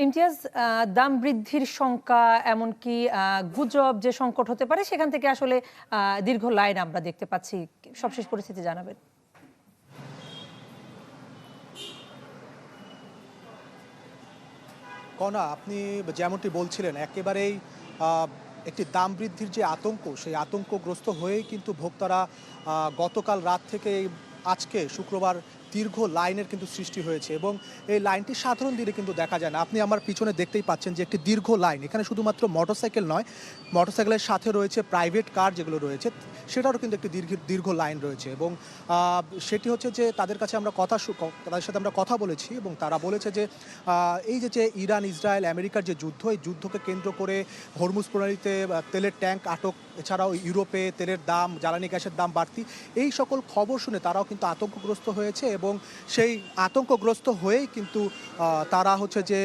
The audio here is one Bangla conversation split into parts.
ইমতিয়াজ, দাম বৃদ্ধির শঙ্কা এমনকি গুজব যে সংকট হতে পারে সেখান থেকে আসলে দীর্ঘ লাইন আমরা দেখতে পাচ্ছি। সবশেষ পরিস্থিতি জানাবেন। কনা, আপনি যেমনটি বলছিলেন একেবারেই একটি দাম বৃদ্ধির যে আতঙ্ক, সেই আতঙ্কগ্রস্ত হয়েই কিন্তু ভোক্তারা গতকাল রাত থেকে আজকে শুক্রবার দীর্ঘ লাইনের কিন্তু সৃষ্টি হয়েছে এবং এই লাইনটি সাধারণ দিনে কিন্তু দেখা যায় না। আপনি আমার পিছনে দেখতেই পাচ্ছেন যে একটি দীর্ঘ লাইন, এখানে শুধুমাত্র মোটরসাইকেল নয়, মোটরসাইকেলের সাথে রয়েছে প্রাইভেট কার যেগুলো রয়েছে, সেটারও কিন্তু একটি দীর্ঘ লাইন রয়েছে এবং সেটি হচ্ছে যে তাদের কাছে আমরা তাদের সাথে আমরা কথা বলেছি এবং তারা বলেছে যে এই যে ইরান ইসরায়েল আমেরিকার যে যুদ্ধ, এই যুদ্ধকে কেন্দ্র করে হরমুজ প্রণালীতে তেলের ট্যাঙ্ক আটক, এছাড়াও ইউরোপে তেলের দাম, জ্বালানি গ্যাসের দাম বাড়তি, এই সকল খবর শুনে তারাও কিন্তু আতঙ্কগ্রস্ত হয়েছে এবং সেই আতঙ্কগ্রস্ত হয়েই কিন্তু তারা হচ্ছে যে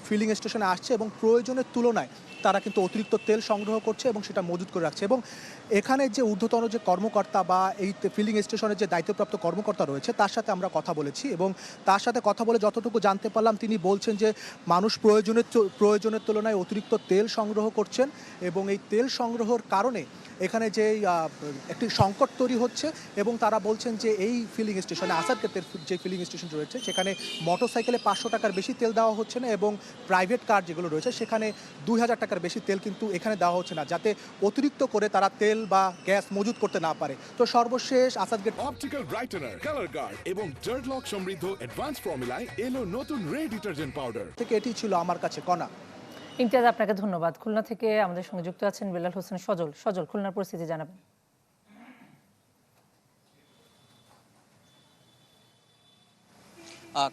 ফিলিং স্টেশনে আসছে এবং প্রয়োজনের তুলনায় তারা কিন্তু অতিরিক্ত তেল সংগ্রহ করছে এবং সেটা মজুত করে রাখছে। এবং এখানে যে ঊর্ধ্বতন যে কর্মকর্তা বা এই ফিলিং স্টেশনের যে দায়িত্বপ্রাপ্ত কর্মকর্তা রয়েছে তার সাথে আমরা কথা বলেছি এবং তার সাথে কথা বলে যতটুকু জানতে পারলাম, তিনি বলছেন যে মানুষ প্রয়োজনের তুলনায় অতিরিক্ত তেল সংগ্রহ করছেন এবং এই তেল সংগ্রহের কারণে এখানে যে একটি সংকট তৈরি হচ্ছে এবং তারা বলছেন যে এই ফিলিং স্টেশনে, আসাদকের যে ফিলিং স্টেশন রয়েছে সেখানে মোটরসাইকেলে 500 টাকার বেশি তেল দেওয়া হচ্ছে না এবং প্রাইভেট কার যেগুলো রয়েছে সেখানে 2000 টাকার বেশি তেল কিন্তু এখানে দেওয়া হচ্ছে না, যাতে অতিরিক্ত করে তারা তেল বা গ্যাস মজুত করতে না পারে। তো সর্বশেষ আসাদগেট অপটিক্যাল ব্রাইটেনার, কালার গার্ড এবং ডার্ট লক সমৃদ্ধ অ্যাডভান্স ফর্মুলায় এলো নতুন রে ডিটারজেন্ট পাউডার থেকে এটি ছিল আমার কাছে কণা। ইমতিয়াজ, আপনাকে ধন্যবাদ। খুলনা থেকে আমাদের সঙ্গে যুক্ত আছেন বেলাল হোসেন সজল। খুলনার পরিস্থিতি জানাবেন।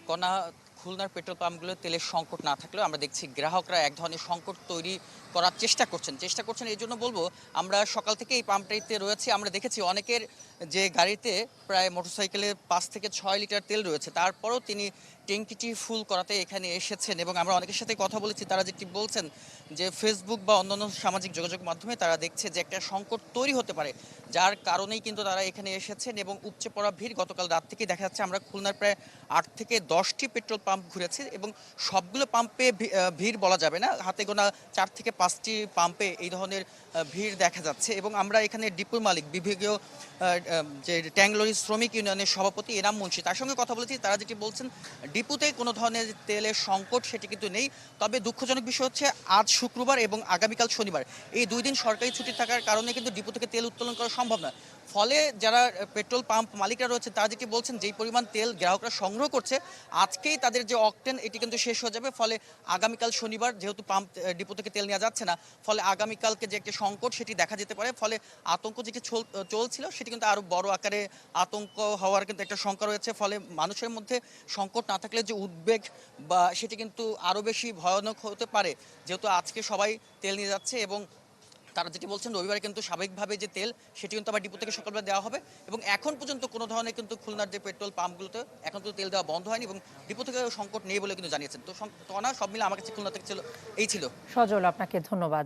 কণা, খুলনার পেট্রোল পাম্পগুলোর তেলের সংকট না থাকলেও আমরা দেখছি গ্রাহকরা এক ধরনের সংকট তৈরি করার চেষ্টা করছেন। এই জন্য বলবো, আমরা সকাল থেকে এই পাম্পটাইতে রয়েছি, আমরা দেখেছি অনেকের যে গাড়িতে প্রায় মোটরসাইকেলে 5 থেকে 6 লিটার তেল রয়েছে, তারপরেও তিনি ট্যাঙ্কিটি ফুল করাতে এখানে এসেছেন এবং আমরা অনেকের সাথে কথা বলেছি, তারা যেটি বলছেন যে ফেসবুক বা অন্যান্য সামাজিক যোগাযোগ মাধ্যমে তারা দেখছে যে একটা সংকট তৈরি হতে পারে, যার কারণেই কিন্তু তারা এখানে এসেছেন এবং উপচে পড়া ভিড়। গতকাল রাত থেকেই দেখা যাচ্ছে, আমরা খুলনার প্রায় 8 থেকে 10টি পেট্রোল পাম্প ঘুরেছি এবং সবগুলো পাম্পে ভিড় বলা যাবে না, হাতে গোনা 4 থেকে 5টি পাম্পে এই ধরনের ভিড় দেখা যাচ্ছে। এবং আমরা এখানে ডিপুর মালিক, বিভাগীয় যে ট্যাংলরি শ্রমিক ইউনিয়নের সভাপতি এনাম মুন্সি, তার সঙ্গে কথা বলেছি। তারা যেটি বলছেন, ডিপুতে কোনো ধরনের তেলের সংকট সেটি কিন্তু নেই, তবে দুঃখজনক বিষয় হচ্ছে আজ শুক্রবার এবং আগামীকাল শনিবার, এই 2 দিন সরকারি ছুটি থাকার কারণে কিন্তু ডিপো থেকে তেল উত্তোলন করা সম্ভব না। ফলে যারা পেট্রোল পাম্প মালিকরা রয়েছে তারা যেটি বলছেন, যেই পরিমাণ তেল গ্রাহকরা সংগ্রহ করছে, আজকেই তাদের যে অকটেন এটি কিন্তু শেষ হয়ে যাবে। ফলে আগামীকাল শনিবার যেহেতু পাম্প ডিপো থেকে তেল নেওয়া যাচ্ছে না, ফলে আগামীকালকে যে একটা সংকট সেটি দেখা যেতে পারে। ফলে আতঙ্ক যেটি চলছিল সেটি কিন্তু আরও বড় আকারে আতঙ্ক হওয়ার কিন্তু একটা শঙ্কা রয়েছে। ফলে মানুষের মধ্যে সংকট না থাকলে যে উদ্বেগ বা সেটি কিন্তু আরও বেশি ভয়ানক হতে পারে, যেহেতু আজকে সবাই তেল নিয়ে যাচ্ছে এবং তারা যেটি বলছেন রবিবারে কিন্তু স্বাভাবিকভাবে যে তেল সেটি কিন্তু আবার ডিপো থেকে সকালবেলা দেওয়া হবে এবং এখন পর্যন্ত কোনো ধরনের কিন্তু খুলনার যে পেট্রোল পাম্পগুলোতে এখন তো তেল দেওয়া বন্ধ হয়নি এবং ডিপো থেকে সংকট নেই বলে কিন্তু জানিয়েছেন। তো সব মিলে আমার কাছে খুলনা থেকে ছিল। সজল, আপনাকে ধন্যবাদ।